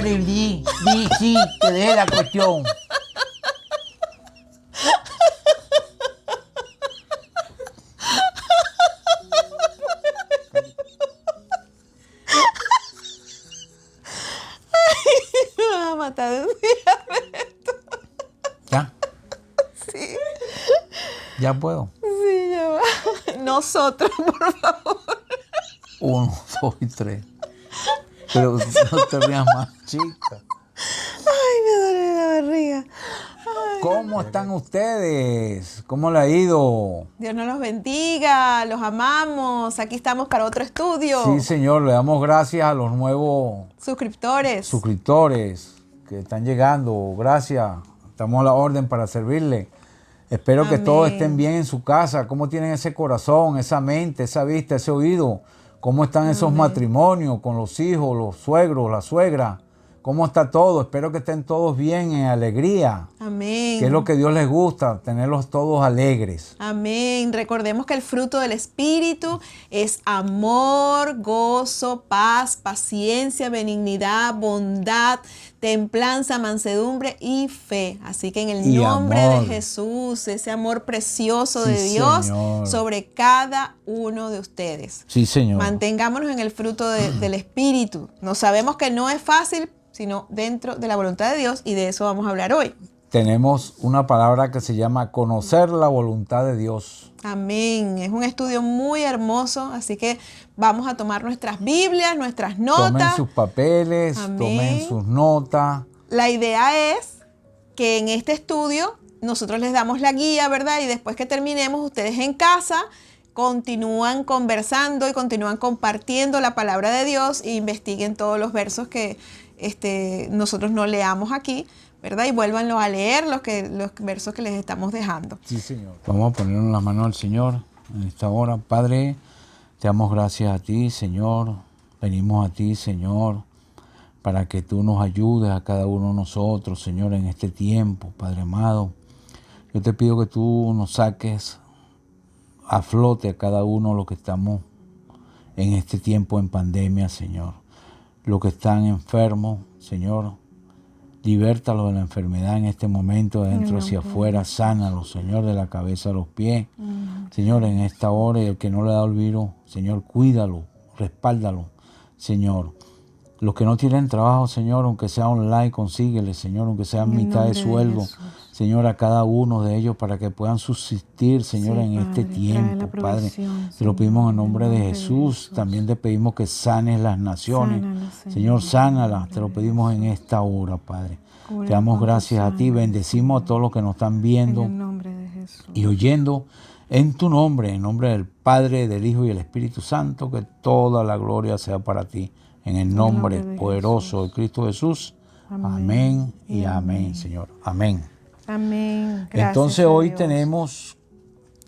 y di sí, te dejé la cuestión. Me vas a matar de un día. ¿Ya? Sí, ¿Ya puedo? sí, ya va. Nosotros, por favor. 1, 2 y 3. Pero no te rías más, chica. Ay, me duele la barriga. ¿Cómo están ustedes? ¿Cómo le ha ido? Dios nos los bendiga, los amamos. Aquí estamos para otro estudio. Sí, señor, le damos gracias a los nuevos Suscriptores. suscriptores que están llegando. Gracias. Estamos a la orden para servirle. Espero que Amén. todos estén bien en su casa. ¿Cómo tienen ese corazón, esa mente, esa vista, ese oído? ¿Cómo están esos Amén. matrimonios con los hijos, los suegros, la suegra? ¿Cómo está todo? Espero que estén todos bien, en alegría. Amén. Que es lo que Dios les gusta, tenerlos todos alegres. Amén. Recordemos que el fruto del Espíritu es amor, gozo, paz, paciencia, benignidad, bondad, templanza, mansedumbre y fe. Así que en el Y nombre amor. de Jesús, ese amor precioso Sí, de Dios Señor. sobre cada uno de ustedes. Sí, Señor. Mantengámonos en el fruto del Espíritu. No sabemos que no es fácil, sino dentro de la voluntad de Dios, y de eso vamos a hablar hoy. Tenemos una palabra que se llama conocer la voluntad de Dios. Amén. Es un estudio muy hermoso, así que vamos a tomar nuestras Biblias, nuestras notas. Tomen sus papeles, Amén. tomen sus notas. La idea es que en este estudio nosotros les damos la guía, ¿verdad? Y después que terminemos, ustedes en casa continúan conversando y continúan compartiendo la palabra de Dios e investiguen todos los versos que nosotros no leamos aquí, ¿verdad? Y vuélvanlo a leer los versos que les estamos dejando. Sí, Señor. Vamos a ponernos en las manos al Señor en esta hora. Padre, te damos gracias a ti, Señor. Venimos a ti, Señor, para que tú nos ayudes a cada uno de nosotros, Señor, en este tiempo, Padre amado. Yo te pido que tú nos saques a flote a cada uno de los que estamos en este tiempo en pandemia, Señor. Los que están enfermos, Señor, libértalos de la enfermedad en este momento, de dentro hacia afuera, sánalos, Señor, de la cabeza a los pies. Señor, en esta hora, y el que no le da olvido, Señor, cuídalo, respáldalo, Señor. Los que no tienen trabajo, Señor, aunque sea online, consíguele, Señor, aunque sea mitad de sueldo, Señor, a cada uno de ellos para que puedan subsistir, Señor, en este tiempo, Padre. Te lo pedimos en nombre de Jesús. También te pedimos que sanes las naciones. Señor, sánalas. Te lo pedimos en esta hora, Padre. Te damos gracias a ti. Bendecimos a todos los que nos están viendo y oyendo en tu nombre, en nombre del Padre, del Hijo y del Espíritu Santo, que toda la gloria sea para ti. En el nombre poderoso de Cristo Jesús. Amén y amén, Señor. Amén. Amén. Gracias. Entonces hoy tenemos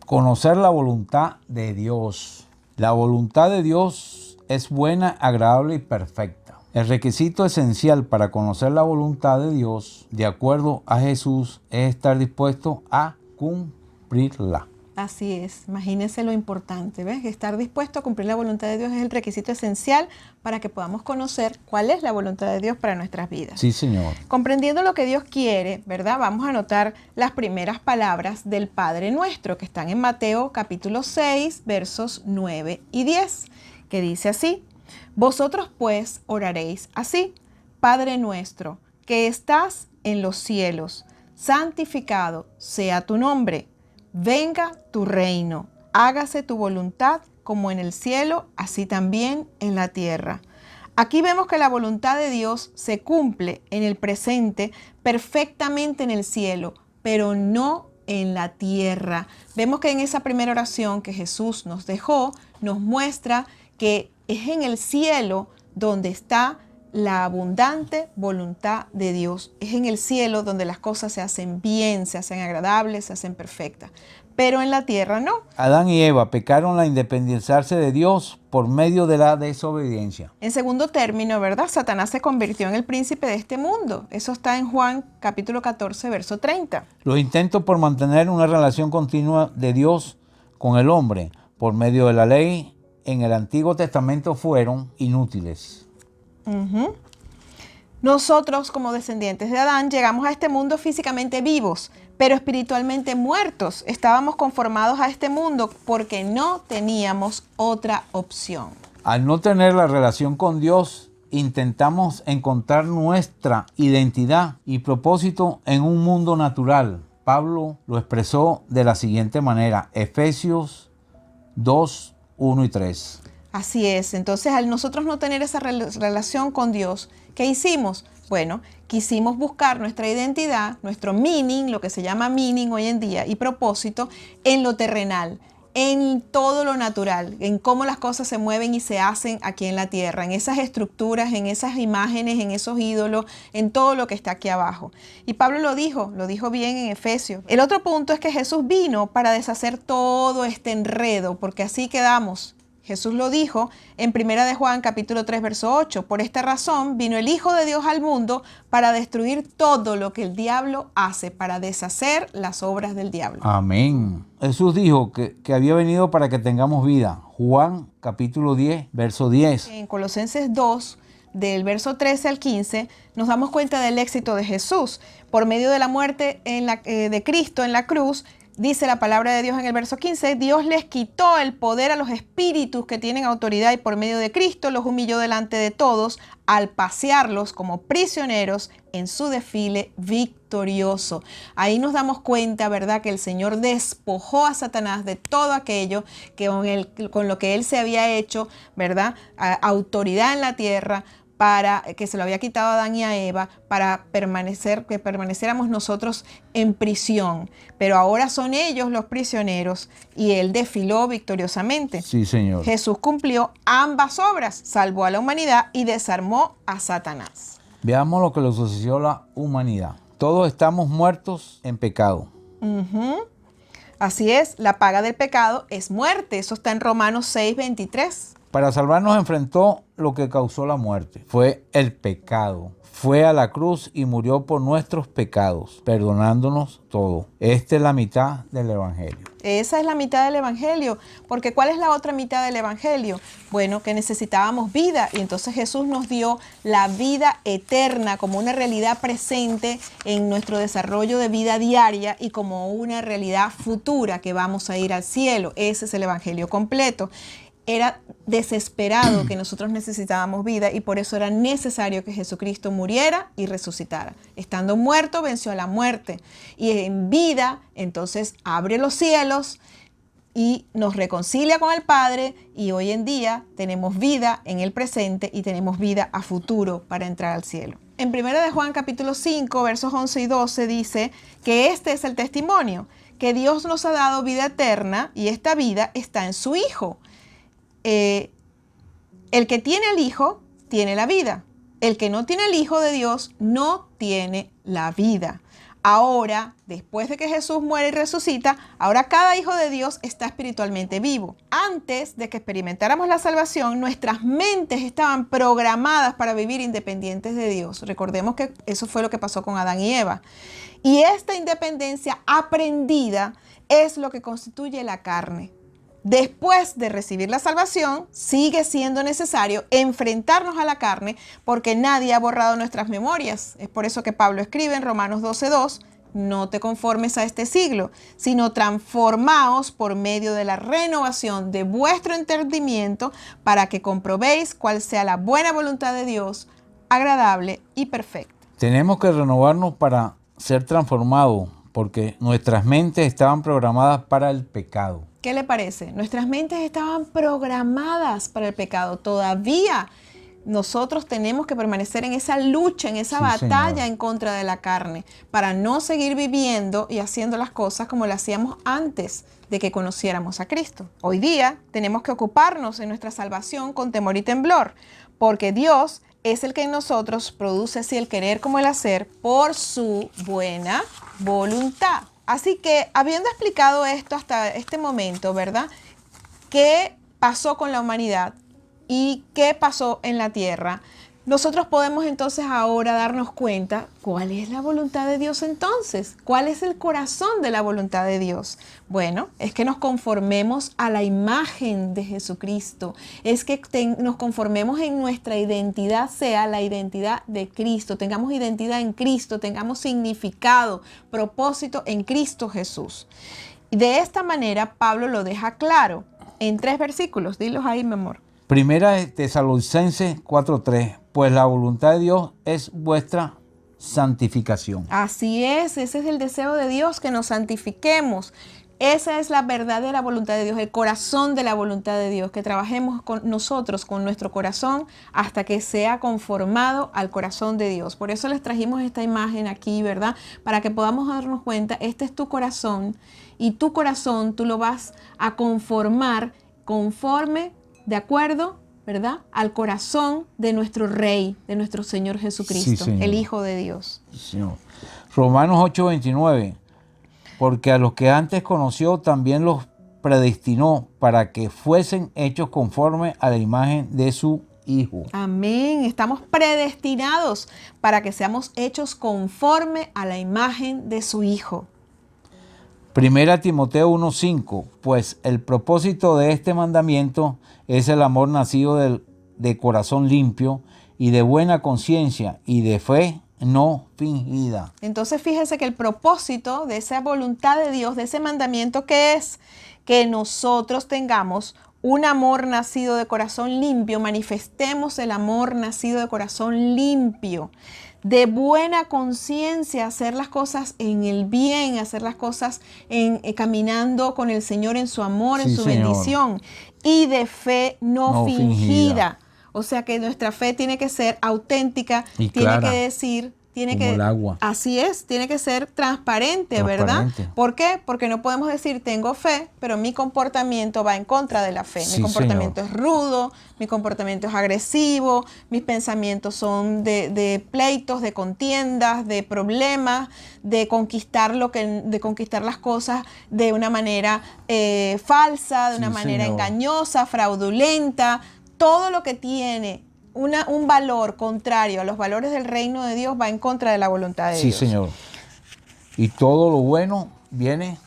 conocer la voluntad de Dios. La voluntad de Dios es buena, agradable y perfecta. El requisito esencial para conocer la voluntad de Dios, de acuerdo a Jesús, es estar dispuesto a cumplirla. Así es, imagínense lo importante, ¿ves? Estar dispuesto a cumplir la voluntad de Dios es el requisito esencial para que podamos conocer cuál es la voluntad de Dios para nuestras vidas. Sí, Señor. Comprendiendo lo que Dios quiere, ¿verdad? Vamos a anotar las primeras palabras del Padre Nuestro que están en Mateo capítulo 6, versos 9 y 10, que dice así: Vosotros pues oraréis así: Padre nuestro, que estás en los cielos, santificado sea tu nombre. Venga tu reino, hágase tu voluntad como en el cielo, así también en la tierra. Aquí vemos que la voluntad de Dios se cumple en el presente perfectamente en el cielo, pero no en la tierra. Vemos que en esa primera oración que Jesús nos dejó, nos muestra que es en el cielo donde está la abundante voluntad de Dios. Es en el cielo donde las cosas se hacen bien, se hacen agradables, se hacen perfectas. Pero en la tierra no. Adán y Eva pecaron al independizarse de Dios por medio de la desobediencia. En segundo término, ¿verdad? Satanás se convirtió en el príncipe de este mundo. Eso está en Juan capítulo 14, verso 30. Los intentos por mantener una relación continua de Dios con el hombre por medio de la ley en el Antiguo Testamento fueron inútiles. Nosotros, como descendientes de Adán, llegamos a este mundo físicamente vivos, pero espiritualmente muertos. Estábamos conformados a este mundo porque no teníamos otra opción. Al no tener la relación con Dios, intentamos encontrar nuestra identidad y propósito en un mundo natural. Pablo lo expresó de la siguiente manera, Efesios 2, 1 y 3. Así es, entonces al nosotros no tener esa relación con Dios, ¿qué hicimos? Bueno, quisimos buscar nuestra identidad, nuestro meaning, lo que se llama meaning hoy en día, y propósito en lo terrenal, en todo lo natural, en cómo las cosas se mueven y se hacen aquí en la tierra, en esas estructuras, en esas imágenes, en esos ídolos, en todo lo que está aquí abajo. Y Pablo lo dijo bien en Efesios. El otro punto es que Jesús vino para deshacer todo este enredo, porque así quedamos. Jesús lo dijo en 1 de Juan capítulo 3 verso 8. Por esta razón vino el Hijo de Dios al mundo para destruir todo lo que el diablo hace, para deshacer las obras del diablo. Amén. Jesús dijo que había venido para que tengamos vida. Juan capítulo 10 verso 10. En Colosenses 2, del verso 13 al 15, nos damos cuenta del éxito de Jesús. Por medio de la muerte de Cristo en la cruz, dice la palabra de Dios en el verso 15, Dios les quitó el poder a los espíritus que tienen autoridad y por medio de Cristo los humilló delante de todos al pasearlos como prisioneros en su desfile victorioso. Ahí nos damos cuenta, ¿verdad?, que el Señor despojó a Satanás de todo aquello con lo que él se había hecho, ¿verdad?, autoridad en la tierra, para que se lo había quitado a Adán y a Eva, para que permaneciéramos nosotros en prisión. Pero ahora son ellos los prisioneros y él desfiló victoriosamente. Sí, Señor. Jesús cumplió ambas obras, salvó a la humanidad y desarmó a Satanás. Veamos lo que le sucedió a la humanidad. Todos estamos muertos en pecado. Así es, la paga del pecado es muerte. Eso está en Romanos 6, 23. Para salvarnos enfrentó lo que causó la muerte. Fue el pecado. Fue a la cruz y murió por nuestros pecados, perdonándonos todo. Esta es la mitad del Evangelio. Esa es la mitad del Evangelio. Porque ¿cuál es la otra mitad del Evangelio? Bueno, que necesitábamos vida. Y entonces Jesús nos dio la vida eterna como una realidad presente en nuestro desarrollo de vida diaria y como una realidad futura que vamos a ir al cielo. Ese es el Evangelio completo. Era desesperado que nosotros necesitábamos vida y por eso era necesario que Jesucristo muriera y resucitara. Estando muerto, venció a la muerte. Y en vida, entonces, abre los cielos y nos reconcilia con el Padre. Y hoy en día tenemos vida en el presente y tenemos vida a futuro para entrar al cielo. En 1 de Juan capítulo 5, versos 11 y 12 dice que este es el testimonio, que Dios nos ha dado vida eterna y esta vida está en su Hijo. El que tiene el Hijo tiene la vida. El que no tiene el Hijo de Dios no tiene la vida. Ahora, después de que Jesús muere y resucita, ahora cada hijo de Dios está espiritualmente vivo. Antes de que experimentáramos la salvación, nuestras mentes estaban programadas para vivir independientes de Dios. Recordemos que eso fue lo que pasó con Adán y Eva. Y esta independencia aprendida es lo que constituye la carne. Después de recibir la salvación, sigue siendo necesario enfrentarnos a la carne porque nadie ha borrado nuestras memorias. Es por eso que Pablo escribe en Romanos 12:2, no te conformes a este siglo, sino transformaos por medio de la renovación de vuestro entendimiento para que comprobéis cuál sea la buena voluntad de Dios, agradable y perfecta. Tenemos que renovarnos para ser transformados porque nuestras mentes estaban programadas para el pecado. ¿Qué le parece? Nuestras mentes estaban programadas para el pecado. Todavía nosotros tenemos que permanecer en esa lucha, en esa batalla en contra de la carne, para no seguir viviendo y haciendo las cosas como las hacíamos antes de que conociéramos a Cristo. Hoy día tenemos que ocuparnos en nuestra salvación con temor y temblor, porque Dios es el que en nosotros produce así el querer como el hacer por su buena voluntad. Así que, habiendo explicado esto hasta este momento, ¿verdad?, ¿qué pasó con la humanidad y qué pasó en la tierra? Nosotros podemos entonces ahora darnos cuenta cuál es la voluntad de Dios entonces, cuál es el corazón de la voluntad de Dios. Bueno, es que nos conformemos a la imagen de Jesucristo, es que nos conformemos en nuestra identidad, sea la identidad de Cristo, tengamos identidad en Cristo, tengamos significado, propósito en Cristo Jesús. Y de esta manera Pablo lo deja claro en 3 versículos, dilos ahí, mi amor. Primera de Tesalonicenses 4:3, pues la voluntad de Dios es vuestra santificación. Así es, ese es el deseo de Dios, que nos santifiquemos. Esa es la verdadera voluntad de Dios, el corazón de la voluntad de Dios, que trabajemos con nosotros, con nuestro corazón, hasta que sea conformado al corazón de Dios. Por eso les trajimos esta imagen aquí, ¿verdad? Para que podamos darnos cuenta, este es tu corazón, y tu corazón tú lo vas a conformar conforme, de acuerdo, ¿verdad?, al corazón de nuestro Rey, de nuestro Señor Jesucristo, Sí, el Hijo de Dios. Sí, Señor. Romanos 8:29, porque a los que antes conoció también los predestinó para que fuesen hechos conforme a la imagen de su Hijo. Amén. Estamos predestinados para que seamos hechos conforme a la imagen de su Hijo. Primera Timoteo 1:5, pues el propósito de este mandamiento es el amor nacido de corazón limpio y de buena conciencia y de fe no fingida. Entonces fíjese que el propósito de esa voluntad de Dios, de ese mandamiento, que es que nosotros tengamos un amor nacido de corazón limpio, manifestemos el amor nacido de corazón limpio, de buena conciencia, hacer las cosas en el bien, hacer las cosas caminando con el Señor en su amor, en su bendición, y de fe no fingida. O sea que nuestra fe tiene que ser auténtica, y tiene clara, que decir, tiene como que, el agua. Así es, tiene que ser transparente, ¿verdad? ¿Por qué? Porque no podemos decir tengo fe, pero mi comportamiento va en contra de la fe. Sí, mi comportamiento Señor. Es rudo, mi comportamiento es agresivo, mis pensamientos son de pleitos, de contiendas, de problemas, de conquistar las cosas de una manera falsa, de una manera engañosa, fraudulenta. Todo lo que tiene un valor contrario a los valores del reino de Dios va en contra de la voluntad de Dios. Sí, Señor. Y todo lo bueno viene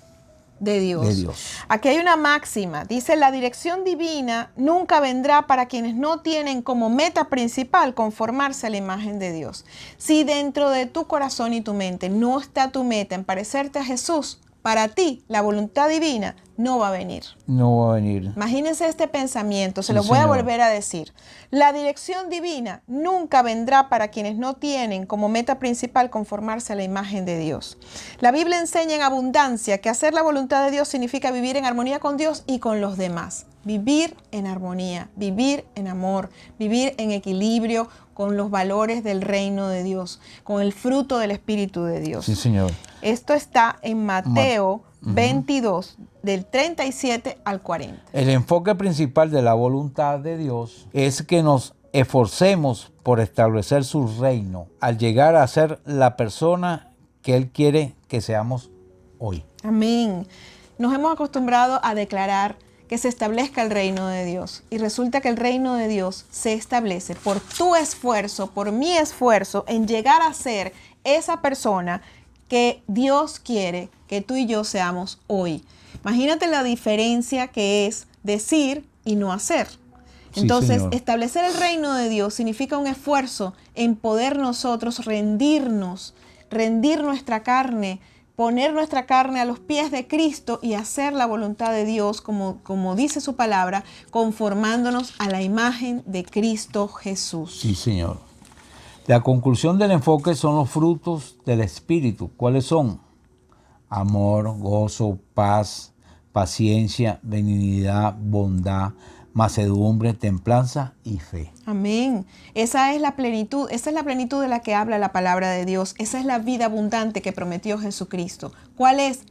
de Dios. Aquí hay una máxima. Dice, la dirección divina nunca vendrá para quienes no tienen como meta principal conformarse a la imagen de Dios. Si dentro de tu corazón y tu mente no está tu meta en parecerte a Jesús, para ti la voluntad divina no va a venir. No va a venir. Imagínense este pensamiento, se lo voy a volver a decir. La dirección divina nunca vendrá para quienes no tienen como meta principal conformarse a la imagen de Dios. La Biblia enseña en abundancia que hacer la voluntad de Dios significa vivir en armonía con Dios y con los demás. Vivir en armonía, vivir en amor, vivir en equilibrio con los valores del reino de Dios, con el fruto del Espíritu de Dios. Sí, Señor. Esto está en Mateo 22, del 37 al 40. El enfoque principal de la voluntad de Dios es que nos esforcemos por establecer su reino al llegar a ser la persona que Él quiere que seamos hoy. Amén. Nos hemos acostumbrado a declarar que se establezca el reino de Dios. Y resulta que el reino de Dios se establece por tu esfuerzo, por mi esfuerzo, en llegar a ser esa persona que Dios quiere que tú y yo seamos hoy. Imagínate la diferencia que es decir y no hacer. Entonces, sí, establecer el reino de Dios significa un esfuerzo en poder nosotros rendir nuestra carne, poner nuestra carne a los pies de Cristo y hacer la voluntad de Dios, como dice su palabra, conformándonos a la imagen de Cristo Jesús. Sí, Señor. La conclusión del enfoque son los frutos del Espíritu. ¿Cuáles son? Amor, gozo, paz, paciencia, benignidad, bondad, mansedumbre, templanza y fe. Amén. Esa es la plenitud de la que habla la palabra de Dios. Esa es la vida abundante que prometió Jesucristo. ¿Cuál es?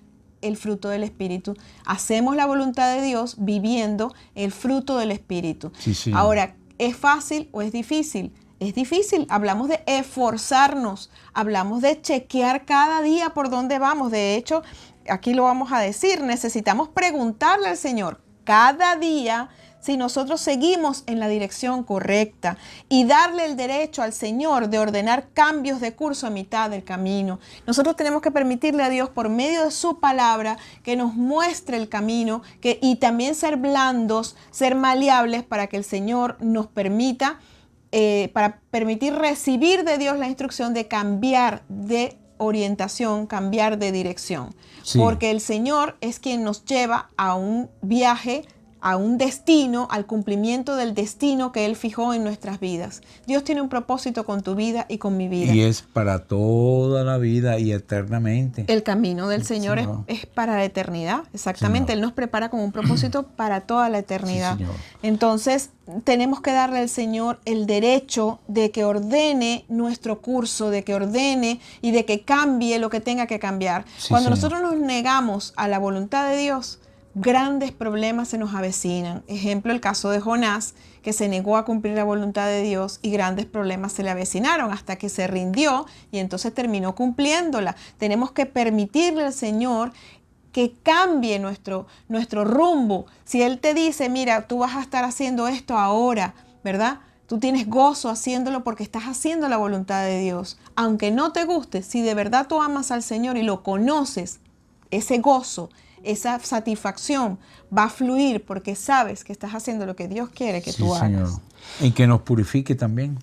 El fruto del Espíritu. Hacemos la voluntad de Dios viviendo el fruto del Espíritu. Sí. Ahora, ¿es fácil o es difícil? Es difícil. Hablamos de esforzarnos, hablamos de chequear cada día por dónde vamos. De hecho, aquí lo vamos a decir, necesitamos preguntarle al Señor cada día si nosotros seguimos en la dirección correcta y darle el derecho al Señor de ordenar cambios de curso a mitad del camino. Nosotros tenemos que permitirle a Dios por medio de su palabra que nos muestre el camino y también ser blandos, ser maleables para que el Señor nos permita, para permitir recibir de Dios la instrucción de cambiar de orientación, cambiar de dirección. Sí. Porque el Señor es quien nos lleva a un viaje, a un destino, al cumplimiento del destino que Él fijó en nuestras vidas. Dios tiene un propósito con tu vida y con mi vida. Y es para toda la vida y eternamente. El camino del Señor es para la eternidad, exactamente. Señor. Él nos prepara con un propósito para toda la eternidad. Sí, Señor. Entonces, tenemos que darle al Señor el derecho de que ordene nuestro curso, de que ordene y de que cambie lo que tenga que cambiar. Sí, Cuando Señor. nosotros nos negamos a la voluntad de Dios, grandes problemas se nos avecinan. Ejemplo, el caso de Jonás, que se negó a cumplir la voluntad de Dios y grandes problemas se le avecinaron hasta que se rindió y entonces terminó cumpliéndola. Tenemos que permitirle al Señor que cambie nuestro rumbo. Si Él te dice, mira, tú vas a estar haciendo esto ahora, ¿verdad? Tú tienes gozo haciéndolo porque estás haciendo la voluntad de Dios. Aunque no te guste, si de verdad tú amas al Señor y lo conoces, ese gozo, esa satisfacción va a fluir porque sabes que estás haciendo lo que Dios quiere que tú hagas. Señor. Y que nos purifique también.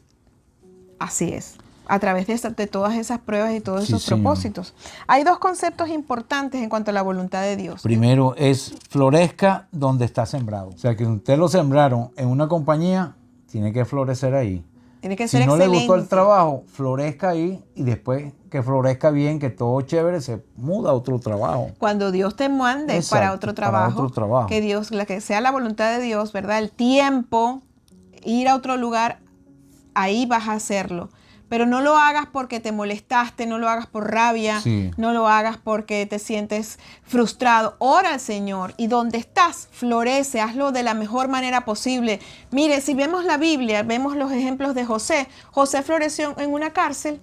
Así es, a través de todas esas pruebas y todos esos Señor. propósitos. Hay dos conceptos importantes en cuanto a la voluntad de Dios. Primero es florezca donde está sembrado. O sea, que usted lo sembraron en una compañía, tiene que florecer ahí. Tiene que Si ser no le excelente. gustó el trabajo, florezca ahí y después que florezca bien, que todo chévere, se muda a otro trabajo. Cuando Dios te mande Exacto, para otro trabajo, que Dios, que sea la voluntad de Dios, ¿verdad? El tiempo, ir a otro lugar, ahí vas a hacerlo. Pero no lo hagas porque te molestaste, no lo hagas por rabia, Sí. no lo hagas porque te sientes frustrado. Ora al Señor y donde estás, florece, hazlo de la mejor manera posible. Mire, si vemos la Biblia, vemos los ejemplos de José. José floreció en una cárcel,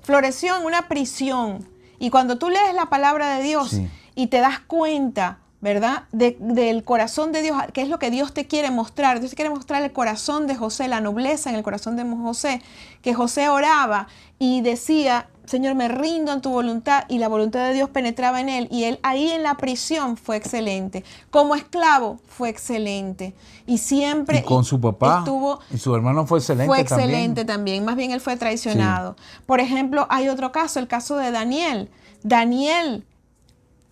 floreció en una prisión. Y cuando tú lees la palabra de Dios Sí. y te das cuenta, ¿verdad? Del corazón de Dios, que es lo que Dios te quiere mostrar. Dios te quiere mostrar el corazón de José, la nobleza en el corazón de José, que José oraba y decía, Señor, me rindo en tu voluntad, y la voluntad de Dios penetraba en él, y él ahí en la prisión fue excelente. Como esclavo fue excelente. Y siempre Y con su papá estuvo... y su hermano fue excelente Fue también. excelente también, más bien él fue traicionado. Por ejemplo, hay otro caso, el caso de Daniel. Daniel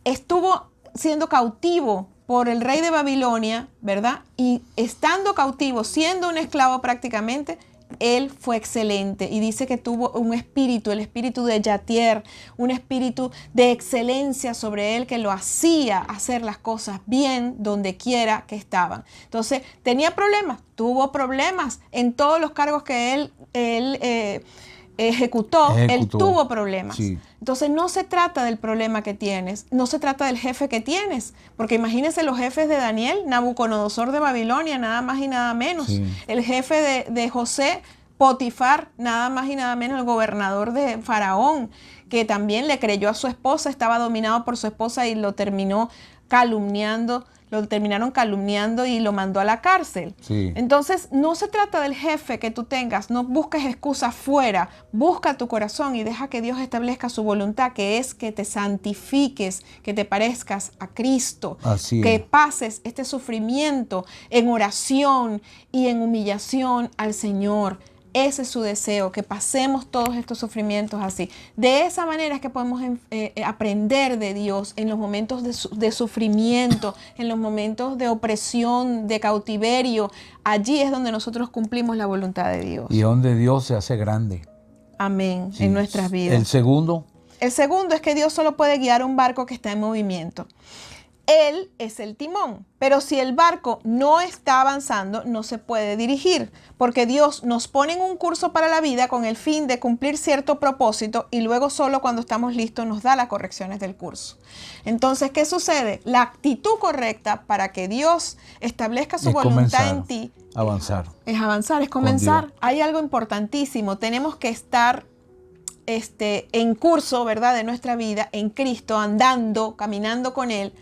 estuvo siendo cautivo por el rey de Babilonia, ¿verdad? Y estando cautivo, siendo un esclavo prácticamente, él fue excelente y dice que tuvo un espíritu, el espíritu de Yatier, un espíritu de excelencia sobre él que lo hacía hacer las cosas bien donde quiera que estaban. Entonces, tenía problemas, tuvo problemas en todos los cargos que él ejecutó, él tuvo problemas. Sí. Entonces no se trata del problema que tienes, no se trata del jefe que tienes, porque imagínense los jefes de Daniel, Nabucodonosor de Babilonia, nada más y nada menos. Sí. El jefe de José, Potifar, nada más y nada menos, el gobernador de Faraón, que también le creyó a su esposa, estaba dominado por su esposa y lo terminaron calumniando y lo mandó a la cárcel. Sí. Entonces, no se trata del jefe que tú tengas, no busques excusas fuera, busca tu corazón y deja que Dios establezca su voluntad, que es que te santifiques, que te parezcas a Cristo, Así que es. pases este sufrimiento en oración y en humillación al Señor. Ese es su deseo, que pasemos todos estos sufrimientos así. De esa manera es que podemos aprender de Dios en los momentos de sufrimiento, en los momentos de opresión, de cautiverio. Allí es donde nosotros cumplimos la voluntad de Dios. Y donde Dios se hace grande. Amén. Sí. En nuestras vidas. El segundo, El segundo es que Dios solo puede guiar un barco que está en movimiento. Él es el timón, pero si el barco no está avanzando, no se puede dirigir, porque Dios nos pone en un curso para la vida con el fin de cumplir cierto propósito y luego solo cuando estamos listos nos da las correcciones del curso. Entonces, ¿qué sucede? La actitud correcta para que Dios establezca su voluntad en ti avanzar. es avanzar, es comenzar. Hay algo importantísimo, tenemos que estar en curso, ¿verdad?, de nuestra vida, en Cristo, andando, caminando con Él,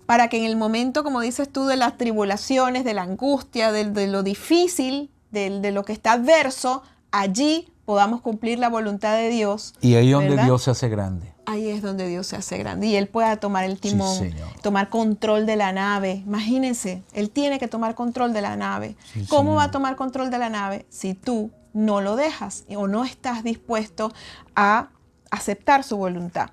para que en el momento, como dices tú, de las tribulaciones, de la angustia, de lo difícil, de lo que está adverso, allí podamos cumplir la voluntad de Dios. Y ahí es donde ¿verdad? Dios se hace grande. Ahí es donde Dios se hace grande y Él pueda tomar el timón, Sí, Señor. tomar control de la nave. Imagínense, Él tiene que tomar control de la nave. Sí, ¿Cómo Señor. va a tomar control de la nave si tú no lo dejas o no estás dispuesto a aceptar su voluntad?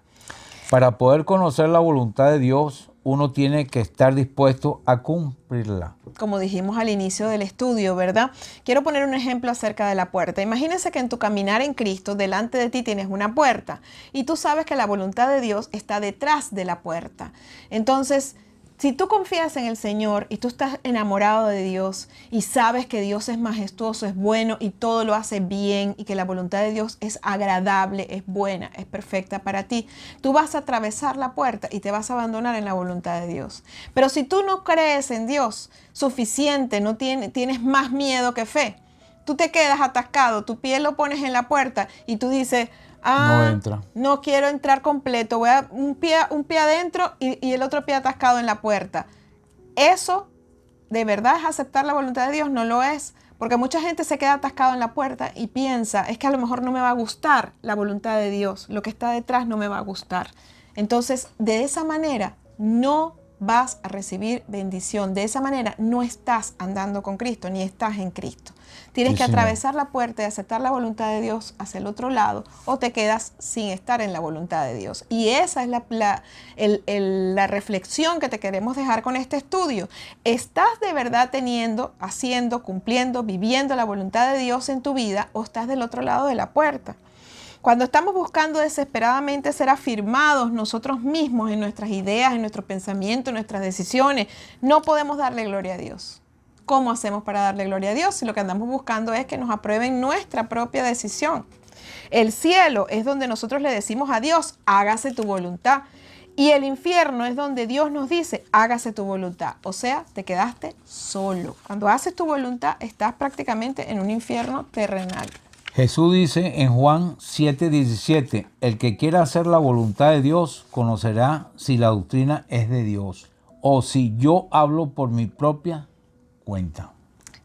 Para poder conocer la voluntad de Dios, uno tiene que estar dispuesto a cumplirla. Como dijimos al inicio del estudio, ¿verdad? Quiero poner un ejemplo acerca de la puerta. Imagínense que en tu caminar en Cristo, delante de ti tienes una puerta y tú sabes que la voluntad de Dios está detrás de la puerta. Entonces, si tú confías en el Señor y tú estás enamorado de Dios y sabes que Dios es majestuoso, es bueno y todo lo hace bien y que la voluntad de Dios es agradable, es buena, es perfecta para ti, tú vas a atravesar la puerta y te vas a abandonar en la voluntad de Dios. Pero si tú no crees en Dios suficiente, no tienes más miedo que fe, tú te quedas atascado, tu pie lo pones en la puerta y tú dices, No entra. no quiero entrar completo, voy a un pie adentro y el otro pie atascado en la puerta. ¿Eso de verdad es aceptar la voluntad de Dios? No lo es, porque mucha gente se queda atascado en la puerta y piensa, es que a lo mejor no me va a gustar la voluntad de Dios, lo que está detrás no me va a gustar. Entonces, de esa manera no vas a recibir bendición. De esa manera no estás andando con Cristo, ni estás en Cristo. Tienes que atravesar la puerta y aceptar la voluntad de Dios hacia el otro lado o te quedas sin estar en la voluntad de Dios. Y esa es la reflexión que te queremos dejar con este estudio. ¿Estás de verdad teniendo, haciendo, cumpliendo, viviendo la voluntad de Dios en tu vida o estás del otro lado de la puerta? Cuando estamos buscando desesperadamente ser afirmados nosotros mismos en nuestras ideas, en nuestro pensamiento, en nuestras decisiones, no podemos darle gloria a Dios. ¿Cómo hacemos para darle gloria a Dios si lo que andamos buscando es que nos aprueben nuestra propia decisión? El cielo es donde nosotros le decimos a Dios, hágase tu voluntad. Y el infierno es donde Dios nos dice, hágase tu voluntad. O sea, te quedaste solo. Cuando haces tu voluntad, estás prácticamente en un infierno terrenal. Jesús dice en Juan 7:17, el que quiera hacer la voluntad de Dios conocerá si la doctrina es de Dios o si yo hablo por mi propia cuenta.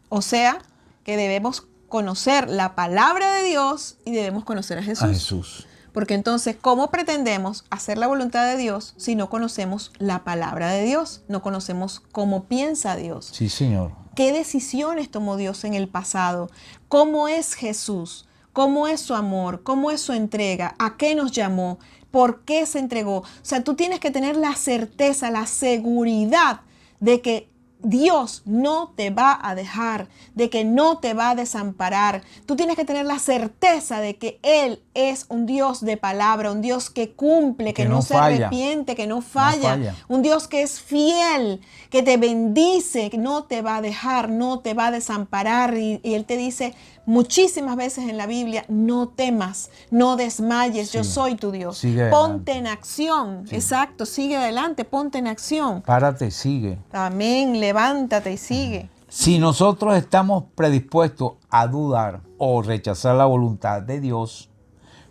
O sea, que debemos conocer la palabra de Dios y debemos conocer a Jesús. A Jesús. Porque entonces, ¿cómo pretendemos hacer la voluntad de Dios si no conocemos la palabra de Dios? No conocemos cómo piensa Dios. Sí, Señor. ¿Qué decisiones tomó Dios en el pasado? ¿Cómo es Jesús? ¿Cómo es su amor? ¿Cómo es su entrega? ¿A qué nos llamó? ¿Por qué se entregó? O sea, tú tienes que tener la certeza, la seguridad de que Dios no te va a dejar, de que no te va a desamparar. Tú tienes que tener la certeza de que Él es un Dios de palabra, un Dios que cumple, que no se arrepiente, que no falla. Un Dios que es fiel, que te bendice, que no te va a dejar, no te va a desamparar. Y Él te dice muchísimas veces en la Biblia, no temas, no desmayes, yo soy tu Dios. Ponte en acción. Sí. Exacto, sigue adelante, ponte en acción. Párate y sigue. Amén, levántate y sigue. Si nosotros estamos predispuestos a dudar o rechazar la voluntad de Dios,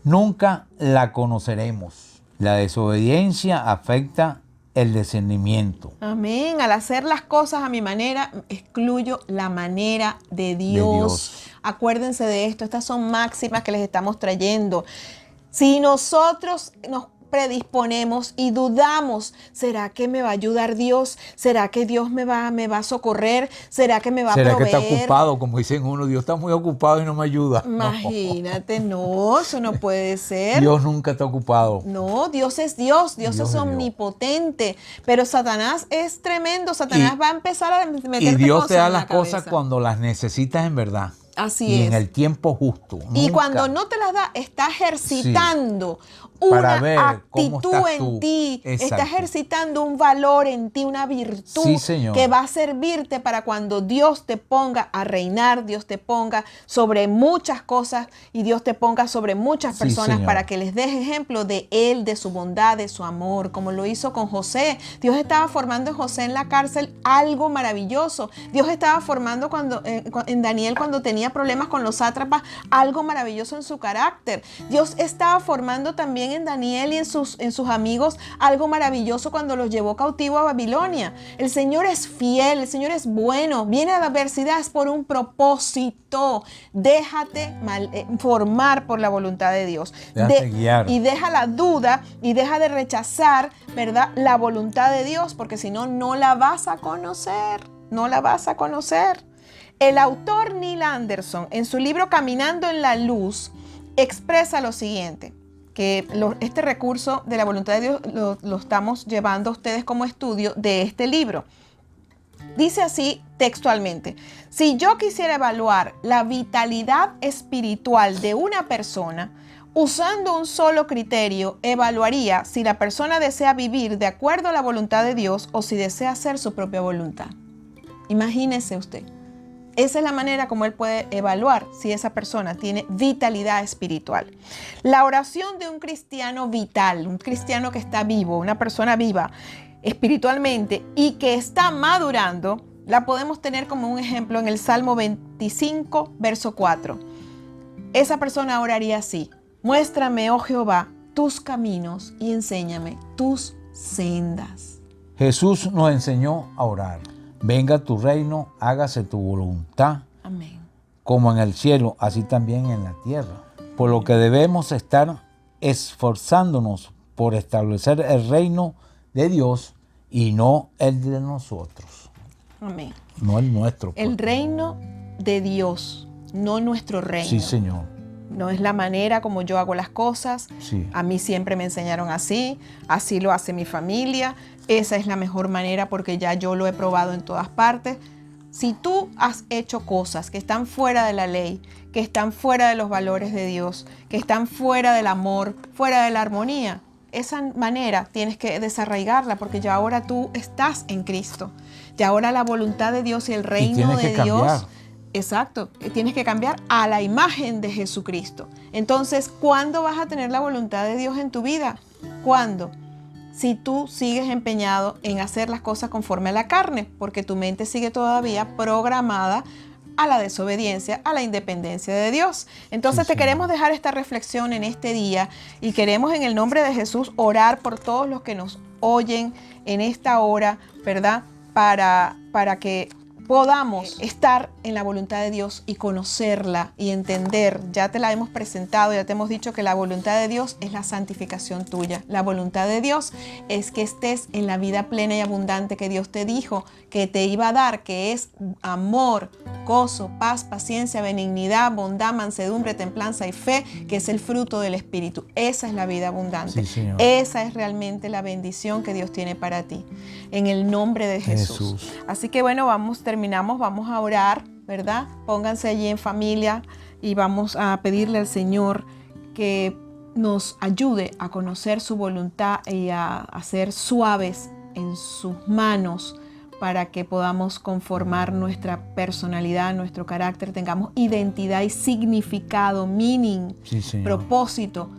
nunca la conoceremos. La desobediencia afecta el discernimiento. Amén. Al hacer las cosas a mi manera, excluyo la manera de Dios. Acuérdense de esto. Estas son máximas que les estamos trayendo. Si nosotros nos predisponemos y dudamos, ¿será que me va a ayudar Dios? ¿Será que Dios me va a socorrer? ¿Será que me va a proveer? ¿Será que está ocupado? Como dicen uno, Dios está muy ocupado y no me ayuda. Imagínate, no, eso no puede ser. Dios nunca está ocupado. No, Dios es Dios es omnipotente, pero Satanás es tremendo, Satanás va a empezar a meterte cosas en la cabeza. Y Dios te da las cosas cuando las necesitas en verdad. Así es. Y es. en el tiempo justo. Y cuando no te las da, está ejercitando una actitud en ti. Exacto. Está ejercitando un valor en ti, una virtud que va a servirte para cuando Dios te ponga a reinar, Dios te ponga sobre muchas cosas y Dios te ponga sobre muchas personas para que les des ejemplo de Él, de su bondad, de su amor, como lo hizo con José. Dios estaba formando en José en la cárcel algo maravilloso. Dios estaba formando en Daniel cuando tenía tenía problemas con los sátrapas, algo maravilloso en su carácter. Dios estaba formando también en Daniel y en sus amigos algo maravilloso cuando los llevó cautivo a Babilonia. El Señor es fiel, el Señor es bueno, viene a la adversidad es por un propósito. Déjate formar por la voluntad de Dios. Déjate guiar. Y deja la duda y deja de rechazar, ¿verdad?, la voluntad de Dios, porque si no, no la vas a conocer. No la vas a conocer. El autor Neil Anderson, en su libro Caminando en la Luz, expresa lo siguiente, que este recurso de la voluntad de Dios lo estamos llevando a ustedes como estudio de este libro. Dice así textualmente: si yo quisiera evaluar la vitalidad espiritual de una persona, usando un solo criterio, evaluaría si la persona desea vivir de acuerdo a la voluntad de Dios o si desea hacer su propia voluntad. Imagínese usted. Esa es la manera como él puede evaluar si esa persona tiene vitalidad espiritual. La oración de un cristiano vital, un cristiano que está vivo, una persona viva espiritualmente y que está madurando, la podemos tener como un ejemplo en el Salmo 25, verso 4. Esa persona oraría así: muéstrame, oh Jehová, tus caminos y enséñame tus sendas. Jesús nos enseñó a orar. Venga tu reino, hágase tu voluntad. Amén. Como en el cielo, así también en la tierra. Por lo que debemos estar esforzándonos por establecer el reino de Dios y no el de nosotros. Amén. No el nuestro. El reino de Dios, no nuestro reino. Sí, Señor. No es la manera como yo hago las cosas. Sí. A mí siempre me enseñaron así lo hace mi familia. Esa es la mejor manera porque ya yo lo he probado en todas partes. Si tú has hecho cosas que están fuera de la ley, que están fuera de los valores de Dios, que están fuera del amor, fuera de la armonía, esa manera tienes que desarraigarla porque ya ahora tú estás en Cristo. Ya ahora la voluntad de Dios y el reino de Dios. Exacto, tienes que cambiar a la imagen de Jesucristo. Entonces, ¿cuándo vas a tener la voluntad de Dios en tu vida? ¿Cuándo? Si tú sigues empeñado en hacer las cosas conforme a la carne, porque tu mente sigue todavía programada a la desobediencia, a la independencia de Dios. Entonces te queremos dejar esta reflexión en este día y queremos en el nombre de Jesús orar por todos los que nos oyen en esta hora, ¿verdad? Para que podamos estar en la voluntad de Dios y conocerla y entender. Ya te la hemos presentado, ya te hemos dicho que la voluntad de Dios es la santificación tuya. La voluntad de Dios es que estés en la vida plena y abundante que Dios te dijo que te iba a dar, que es amor, gozo, paz, paciencia, benignidad, bondad, mansedumbre, templanza y fe, que es el fruto del Espíritu. Esa es la vida abundante. Sí, Señor. Esa es realmente la bendición que Dios tiene para ti. En el nombre de Jesús. Así que bueno, terminamos, vamos a orar, ¿verdad? Pónganse allí en familia y vamos a pedirle al Señor que nos ayude a conocer su voluntad y a ser suaves en sus manos para que podamos conformar nuestra personalidad, nuestro carácter, tengamos identidad y significado, meaning, propósito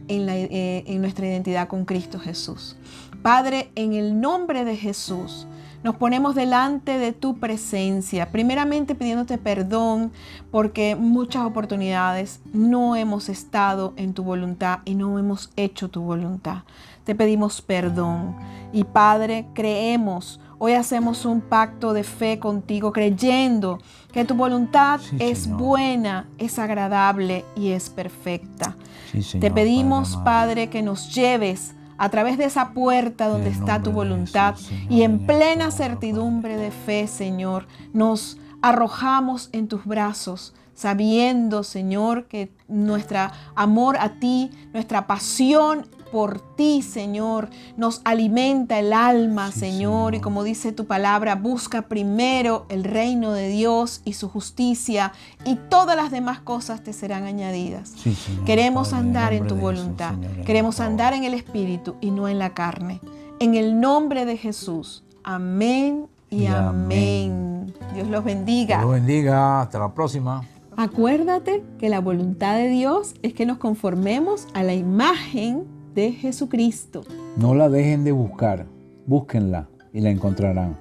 en nuestra identidad con Cristo Jesús. Padre, en el nombre de Jesús, nos ponemos delante de tu presencia, primeramente pidiéndote perdón porque muchas oportunidades no hemos estado en tu voluntad y no hemos hecho tu voluntad. Te pedimos perdón y Padre, creemos, hoy hacemos un pacto de fe contigo, creyendo que tu voluntad es buena, es agradable y es perfecta. Te pedimos, Padre, que nos lleves a través de esa puerta donde está tu voluntad y en plena certidumbre de fe, Señor, nos arrojamos en tus brazos, sabiendo, Señor, que nuestro amor a ti, nuestra pasión por ti, Señor, nos alimenta el alma, Señor. Y como dice tu palabra, busca primero el reino de Dios y su justicia y todas las demás cosas te serán añadidas. Queremos andar en tu voluntad, queremos andar en el Espíritu y no en la carne. En el nombre de Jesús. Amén y amén. Dios los bendiga. Dios los bendiga. Hasta la próxima. Acuérdate que la voluntad de Dios es que nos conformemos a la imagen de Jesucristo. No la dejen de buscar, búsquenla y la encontrarán.